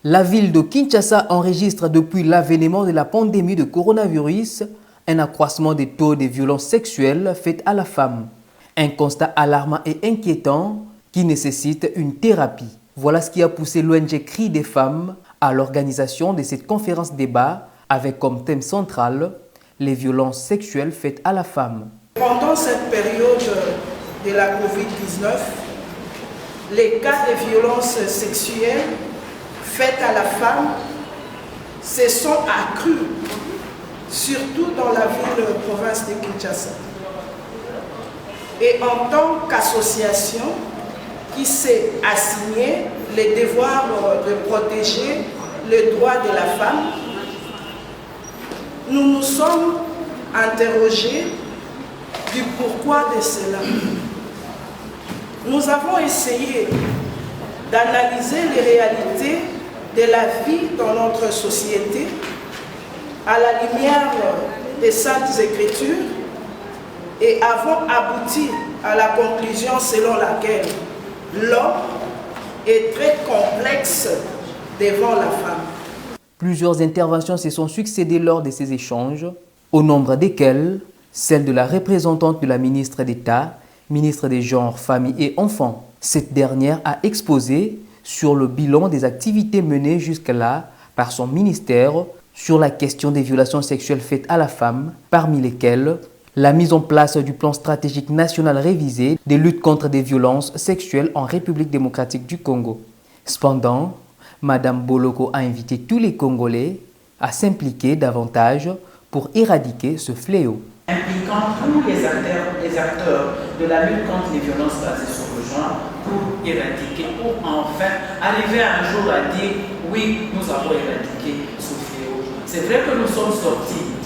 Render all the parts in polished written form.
La ville de Kinshasa enregistre depuis l'avènement de la pandémie de coronavirus un accroissement des taux de violences sexuelles faites à la femme. Un constat alarmant et inquiétant qui nécessite une thérapie. Voilà ce qui a poussé l'ONG Cris des femmes à l'organisation de cette conférence débat avec comme thème central les violences sexuelles faites à la femme. Pendant cette période de la Covid-19, les cas de violences sexuelles faites à la femme se sont accrus, surtout dans la ville-province de Kinshasa. Et en tant qu'association qui s'est assignée le devoir de protéger les droits de la femme, nous nous sommes interrogés du pourquoi de cela. Nous avons essayé d'analyser les réalités de la vie dans notre société à la lumière des Saintes Écritures et avons abouti à la conclusion selon laquelle l'homme est très complexe devant la femme. Plusieurs interventions se sont succédées lors de ces échanges, au nombre desquelles celle de la représentante de la ministre d'État, ministre des Genres, Familles et Enfants. Cette dernière a exposé sur le bilan des activités menées jusque-là par son ministère sur la question des violations sexuelles faites à la femme, parmi lesquelles la mise en place du plan stratégique national révisé de lutte contre des violences sexuelles en République démocratique du Congo. Cependant, Madame Boloko a invité tous les Congolais à s'impliquer davantage pour éradiquer ce fléau. Impliquant tous les acteurs de la lutte contre les violences basées sur le genre pour éradiquer, pour enfin arriver un jour à dire oui, nous avons éradiqué ce fléau. C'est vrai que nous sommes sortis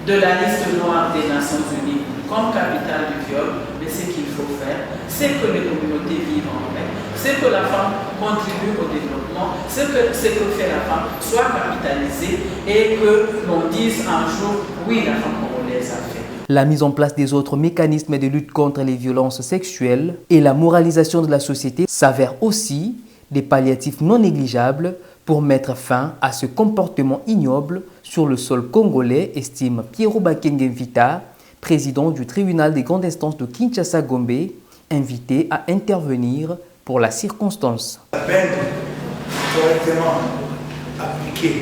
de la liste noire des Nations Unies comme capitale du viol, mais ce qu'il faut faire, c'est que les communautés vivent en paix, c'est que la femme contribue au développement, c'est que ce que fait la femme soit capitalisé et que l'on dise un jour, oui, la femme congolaise a fait. La mise en place des autres mécanismes de lutte contre les violences sexuelles et la moralisation de la société s'avèrent aussi des palliatifs non négligeables pour mettre fin à ce comportement ignoble sur le sol congolais, estime Pierrot Bakenge Mvita, président du tribunal des grandes instances de Kinshasa-Gombe, invité à intervenir pour la circonstance. La peine correctement appliquée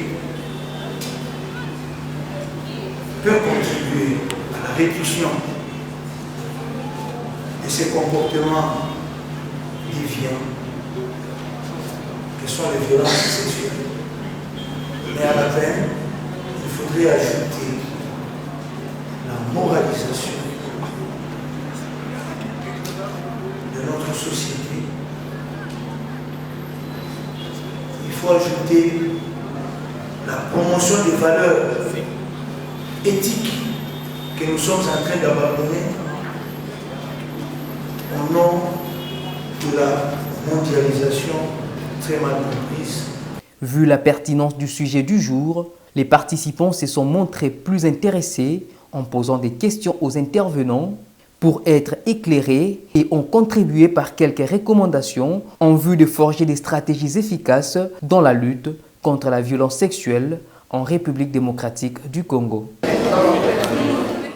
peut contribuer à la réduction de ces comportements déviants que sont les violences sexuelles. Mais à la peine, il faudrait ajouter la moralisation de notre société. Il faut ajouter la promotion des valeurs éthiques que nous sommes en train d'abandonner au nom de la mondialisation très mal comprise. Vu la pertinence du sujet du jour, les participants se sont montrés plus intéressés en posant des questions aux intervenants pour être éclairés et ont contribué par quelques recommandations en vue de forger des stratégies efficaces dans la lutte contre la violence sexuelle en République démocratique du Congo.